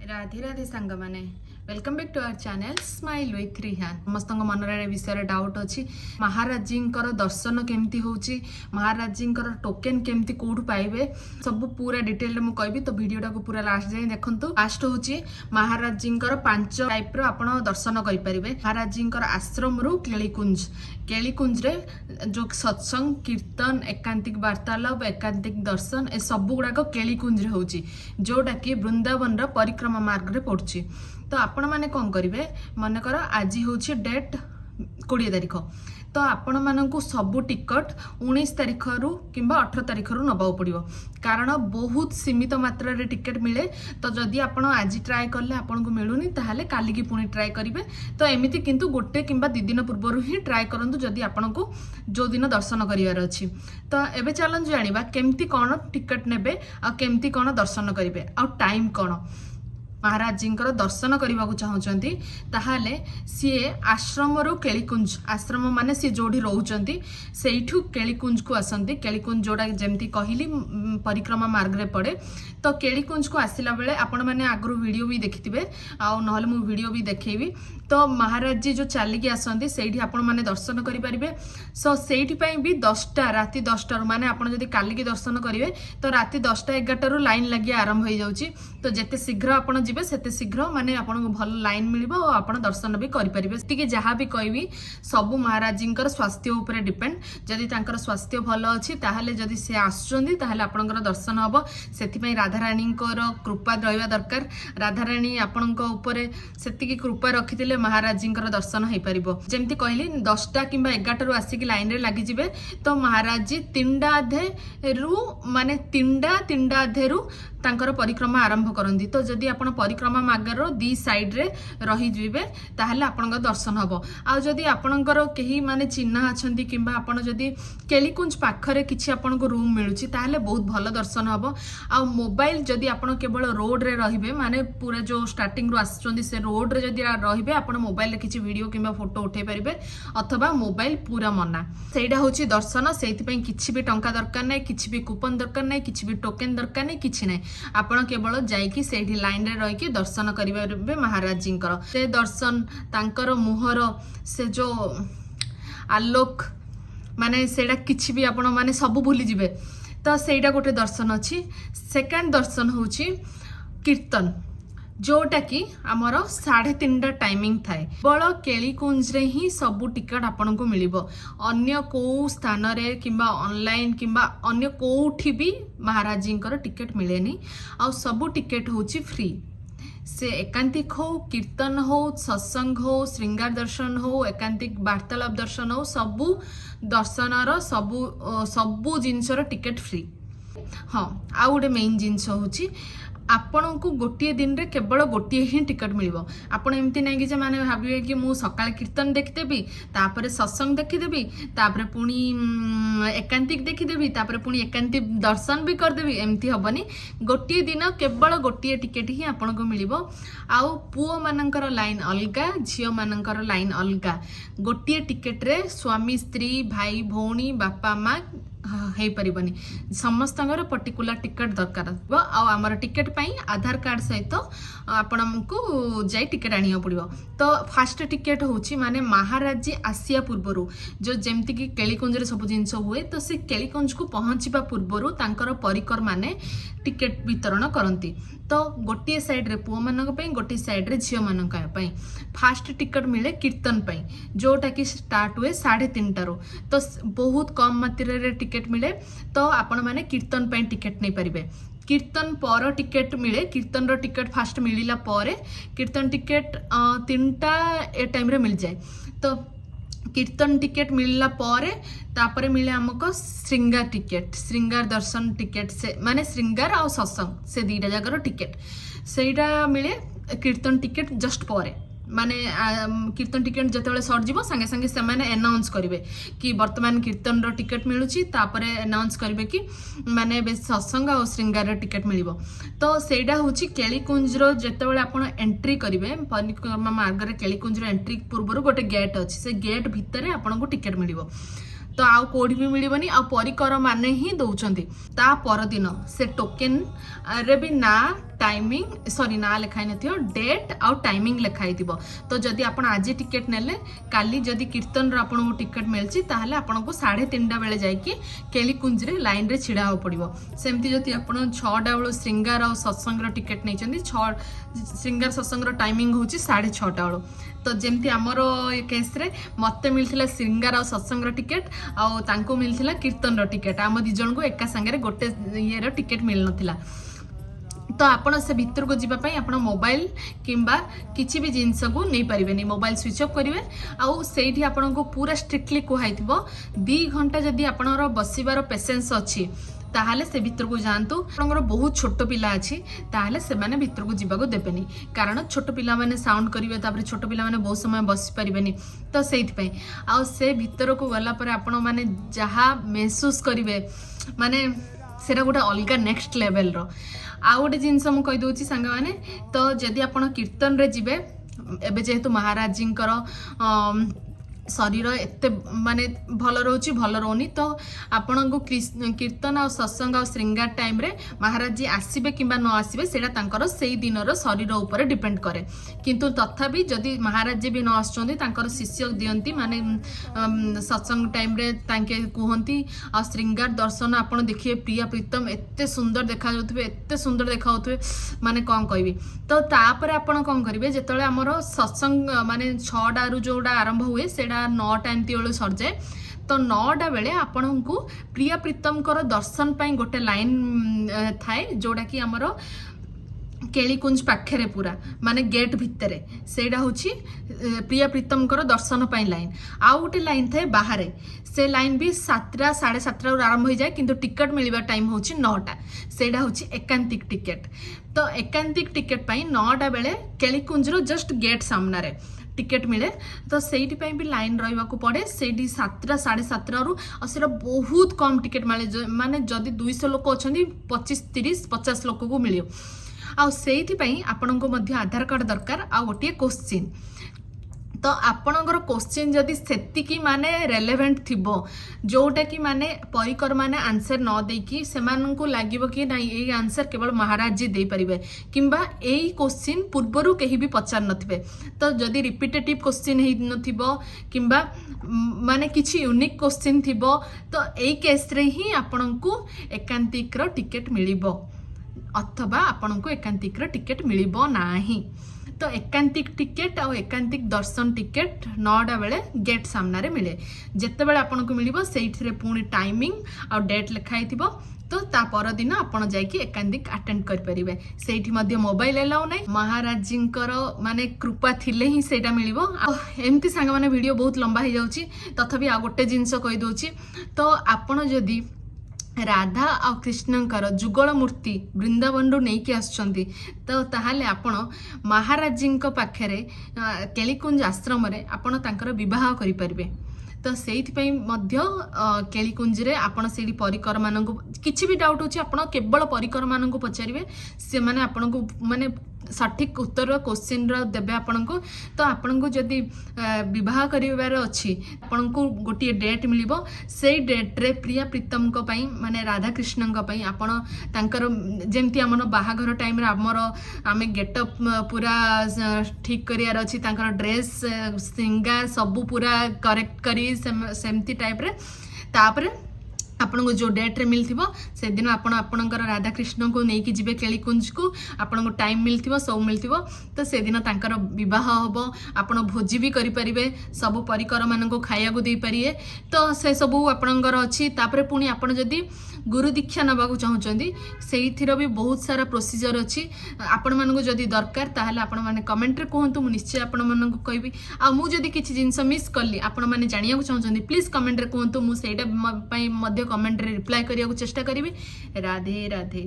राधे राधे सांग माने welcome back to our channel smile with Rihan. समस्त मनरे विषय डाउट अच्छी महाराजी दर्शन केमती होची महाराजी टोकेन केमती कोठू पाइबे सब पूरा डिटेल में कहबी तो वीडियो को पूरा लास्ट जाए देखंतु। लास्ट होची महाराजी 5 टाइप रो आपण दर्शन करि परिबे। महाराजी आश्रम रु केलीकुंज रे जो सत्संग कीर्तन एकांतिक वार्तालाप एकांतिक दर्शन ए सब गुड़ाक केलीकुंज रे होची जोटा कि वृंदावन रो परिक्रमा मार्ग रे पड़ुची। तो आपण माने कौन करेंगे मनकर आज हूँ डेट 20 तारिख तो आपण मानू सबू टिकट 19 तारिख रु कि 18 तारिख रु नबाक पड़ो कारण बहुत सीमित मात्रा रे टिकट मिले। तो जदि आपण आज ट्राए कले आपन को मिलूनी ताहले काली की पुणी ट्राए करेंगे। तो एमती किंतु गोटे कि 2 दिन पूर्व ही ट्राए करंतु जदि आपन को जो दिन दर्शन करिवार अछि। तो एबे चलंतु जानिबा केमती कोन टिकट नेबे आ केमती कोन दर्शन करिवे आ टाइम कोन। महाराजी दर्शन करने को चाहते ताहले सी आश्रम रु केलीकुंज आश्रम माने सी जोड़ी रोचंती सेठू केलीकुंज को आसंती। केलीकुंज जोड़ा जमती कहली परिक्रमा मार्ग रे पड़े। तो केलीकुंज को आसला बेले आपण माने आगु वीडियो भी देखिथिबे आ नहले मु वीडियो भी देखैबी। तो महाराजी जो चलिकी आसंती सेठी आपण माने दर्शन करि परिबे। सो सेठी पई भी 10टा राति 10टा माने आपण जदि काली की दर्शन करिवे तो राति 10टा 11टा रु लाइन लगी आरंभ हो जाउची। तो जेते शीघ्र आपण जिबे सेते शीघ्र माने आपण को भल लाइन मिलिबो और आपण दर्शन भी करि परिबे। तिके जहाँ भी कहबी सब महाराजी स्वास्थ्य उपरे डिपेंड। जदि तांकर स्वास्थ्य भल अछि ताहले जदि से आसुचंदी ताहले आपणकर दर्शन हबो। सेति पई राधा रानी कृपा रहिबा दरकार। राधा रानी आपणक उपरे सेतिकी कृपा रखिथिले महाराजी दर्शन हो पारिबो। जेमती कहली 10टा कि 11टा रु आसिक लाइन रे लागि जिबे तो महाराजी 3टा अधे रु माने 3टा अधे रु तांकर परिक्रमा आरंभ करंदी। तो जदि आपण परिक्रमा मार्गर 2 साइड रे रही जिबे ताहले आपनका दर्शन हबो। आ जदि आपनकर केही माने चिन्हा अछंती किबा आपण जदि केलीकुंज पाखरे किछि आपनको रूम मिलुची ताहले बहुत भलो दर्शन हबो। आ मोबाइल जदि आपण केवल रोड रे रहिबे माने पूरा जो स्टार्टिंग रु आछंती से रोड रे जदि रहिबे आपण मोबाइल रे किछि वीडियो किबा फोटो उठै परिबे अथवा मोबाइल पूरा मना। सेइडा होची दर्शन। सेति पई किछि भी टंका दरकार नै किछि भी कूपन दरकार नै किछि भी टोकेन दरकार नै किछि नै आपण केवल जाइकी सेठी लाइन रे रहिकी दर्शन करिबे महाराजी से दर्शन तांकर मुहर से जो आलोक माने सेडा किछि भी आपण माने सब भूली जिबे। तो सेडा गोटे दर्शन अछि। सेकंड दर्शन होछि कीर्तन जोटा कि आमर 3:30 टाइमिंग थाए। बड़ केलीकुंज रे ही सबू टिकट आपन को मिलिबो। अन्य को स्थान रे किंबा ऑनलाइन किंबा अन्य कोठी भी महाराजी टिकट मिलेनी। आ सबू टिकट होची फ्री। से एकांतिक हो कीर्तन हो सत्संग हो श्रृंगार दर्शन हो एकांतिक वार्तालाप दर्शन हो सबू दर्शनर सबू जिनसर टिकट फ्री। हाँ आ गोटे मेन जिनस होची आपण को गोटे दिन रे केवल गोटे ही टिकट मिलिबो। आपण एमती नै कि जे माने भाबिए कि मु सकाळ कीर्तन देखिदेबी तापरे सत्संग देखिदेबी तापरे पुणी एकांतिक देखिदेबी तापरे पुणी एकांतिक दर्शन भी करदेबी एमती हबनी। गोटे दिन केवल गोटे टिकट ही आपण को मिलिबो। आउ पुओ मानकर लाइन अलगा झियो मानकर लाइन अलगा। गोटे टिकट रे स्वामी स्त्री भाई भौणी बापा माँ है परिबनी समस्त पर्टिकुलर टिकट दरकार आ आमर टिकट पाई आधार कार्ड सहित आपण को जाई टिकट आनिया पड़िबो। तो फास्ट टिकट होची माने महाराजी आसिया पूर्वरु जो जेमती कि केलीकुंज रे सब जिंस हुए तो से केलीकुंज को पहुंचीबा पूर्वरु तांकर परिकर माने टिकट वितरण करंती। तो गोटे साइड रे पुओ मानक पई गोटे साइड रे झियो मानक पई फास्ट टिकट मिले कीर्तन पई जोटा कि स्टार्ट हुए 3:30 रु। तो बहुत कम मात्रा रे टिकट मिले। तो आपण माने कीर्तन पई टिकट नै परिबे। कीर्तन पर टिकट मिले। कीर्तन रो टिकट फास्ट मिलिला परे कीर्तन टिकट 3टा ए टाइम रे मिल जाए। तो कीर्तन टिकट मिलला परे तापरे मिले हमको श्रृंगार टिकट श्रृंगार दर्शन टिकट से माने श्रृंगार और सत्संग से 2टा जगह टिकट सेटा मिले। कीर्तन टिकट जस्ट परे माने कीर्तन टिकट जते सर जीवो संगे संगे से माने अनाउंस करिवे कि वर्तमान कीर्तन रो टिकट मिलुची तापरे अनाउंस करिवे कि माने बे सत्संग और श्रृंगार रो टिकट मिलिबो। तो सेडा होची केलीकुंज रो जते बेले आपण एंट्री करिवे परिक्रमा मार्ग रे केलीकुंज रो एंट्री पूर्व गोटे गेट अछि से गेट भितरे आपण को टिकट मिलिबो। तो आउ कोडी भी मिलबनी आ परिकर माने ही दउचंती। ता पर दिन से टोकेन रे भी ना टाइमिंग सॉरी ना लिखाई नथियो डेट आउ टाइमिंग लिखाई थिबो तो जदि आपण आज टिकेट नेले काली जदि कीर्तन रो आपण को टिकेट मिलची ताहले आपण को 3:30 बेले जाई कि केलीकुंज रे लाइन रे छिड़ा हो पड़िबो सेमती जदि आपण 6टा बेलो श्रृंगार और सत्संग रो टिकेट नै चंदी 6 श्रृंगार सत्संग रो टाइमिंग होची 6:30 बेलो तो जेमती आमर केस रे मते मिलथिला श्रृंगार और सत्संग रो टिकेट आउ तांको मिलथिला कीर्तन रो टिकेट आम दी जण को एका संगे रे गोटे ये रो टिकेट मिल नथिला तो आपण से भीतर को जीवा पई आपण मोबाइल किंबा किछि भी जिंस को नै परिबेनी मोबाइल स्विच ऑफ करिवे आउ सेठी आपण को पूरा स्ट्रिक्टली कुहाइथिबो 2 घंटा जदी आपणरो बसिबार पेशेंस अछि ताहले से भीतर को जानतु आपणरो बहुत छोट पिला अछि ताहले से माने भीतर को जीवा को देबेनी कारण छोट पिला माने साउंड करिवे तापर छोट पिला माने बहुत समय बसि परिबेनी तो सेठी पई आउ से भीतर को गला पर आपण माने जहा महसूस करिवे माने सेरा गोटे अलग नेक्स्ट लेवल रो आउ गोटे जिनस मु कहि दोची संग माने तो जदि आपण कीर्तन रे जिवे एबे जेहेतु महाराज जींकर शरीर एते माने भल रोची भल रोनी तो आपण को कीर्तन और सत्संग और श्रृंगार टाइम रे महाराज जी आसीबे किंबा न आसीबे सेटा तांकर सेई दिनर शरीर ऊपर डिपेंड करे किंतु तथापि जदि महाराज जी भी न आछोंदी तांकर शिष्य दियंती माने सत्संग टाइम रे तांके कुहंती और श्रृंगार दर्शन आपण देखिए प्रिया प्रीतम एते सुंदर देखा जाउथबे एते सुंदर देखा होथबे माने कोन कहबी तो तापर आपण कोन करिवे जेतले हमरो सत्संग माने 6टा रु जोडा आरंभ हुए सेडा 9टा एमती बेलू सर जाए तो 9टा बेले आपण को प्रिया प्रीतम कर दर्शन पाई गोटे लाइन थाए जोड़ा कि आमर केलीकुंज पाखे पूरा माने गेट भितर सेटा होची प्रिया प्रीतम कर दर्शन पाई लाइन आउ गोटे लाइन थाए बाहर से लाइन भी 7टा 7:30 आरंभ हो जाए किंतु टिकट मिलवा टाइम होची 9टा सेटा होची एकांतिक टिकेट तो एकांतिक टिकेट पाई 9टा बेले केलीकुंज रो जस्ट गेट सामना रे टिकेट मिले तो सेठी पई भी लाइन रहिबा को पड़े सेठी 7टा 7:30 रु असेर बहुत कम टिकेट मिले माने जदी 200 लोक अछंदी 25 30 50 लोक को मिलियो आ सेठी पई आपन को मध्य आधार कार्ड दरकार आ गोटे क्वेश्चन तो आपणकर क्वेश्चन जदि सेतिकी माने रेलेवेंट थिबो जोटा कि माने परिकर माने आंसर न देकी सेमान को लागिबो कि नाही ए आंसर केवल महाराज जी दे परिबे किंबा एई क्वेश्चन पूर्वरु केही भी पचार नथिबे तो जदि रिपीटेटिव क्वेश्चन हे नथिबो किंबा माने किछि यूनिक क्वेश्चन थिबो तो एई केस रे ही आपणको एकांतिक रो टिकेट मिलिबो अथवा आपणको एकांतिक रो टिकेट मिलिबो नाही तो एकांतिक टिकेट और एकांतिक दर्शन टिकेट 9टा बेले गेट सामना रे मिले जेते बेले आपन को मिलिबो सेइथरे पुनी टाइमिंग और डेट लिखाई थिबो तो ता पर दिन आपण जाई कि एकांतिक अटेंड कर परिबे सेठी मध्ये मोबाइल अलाउ नै महाराज जींकर माने कृपा थिले ही सेटा मिलिबो एमती संग माने वीडियो बहुत लंबा हो जाउची तथापि आ गोटे जिंस कहि दोची तो आपण जदी राधा और कृष्णकर जुगल मूर्ति वृंदावन रू नहीं आसुचंती तो ताहाले आपण महाराज जी पाखे केलीकुंज आश्रम रे आपण तांकर विवाह करि परिबे तो सेइथि मध्य केलीकुंज रे आपण सेठी परिकर मानन को किछि भी डाउट होची आपण केवल परिकर मानन को पचारिबे से माने आपण को माने सठिक उत्तर क्वेश्चन रो देबे आपण को तो आपण को जदी विवाह करिवार अछि आपण को गोटे डेट मिलिबो सेई डेट रे प्रिया प्रीतम को पई माने राधा कृष्ण को पई आपण तांकर जेमति हमर बाहाघर टाइम रे हमर आमे गेटअप पूरा ठीक करियार अछि तांकर ड्रेस श्रृंगार सब पूरा करेक्ट करी सेमती टाइप रे तापरे आपन को जो डेट रे मिलथिबो से दिन आपन आपनकर राधा कृष्ण को नेकी जिबे केलीकुंज को आपन को टाइम मिलथिबो सब मिलथिबो तो से दिन तांकर विवाह होबो आपन भोजी भी करि परिबे सब परिकर मान को खाया को दे परिए तो से सब आपनकर अछि तापरे पुनी आपन जदी गुरु दीक्षा नबा को चाहउचंदी सेइथिरो भी बहुत सारा प्रोसीजर अछि आपन मान को जदी दरकार ताहले आपन माने कमेंट रे कहंतु मु निश्चय आपन मान को कहबी आ मु जदी किछि जिंस मिस करली आपन माने जानिया को चाहउचंदी प्लीज कमेंट रे कहंतु मु सेटा पई मध्य कमेंट रे रिप्लाई करिया को चेष्टा करिवि राधे राधे।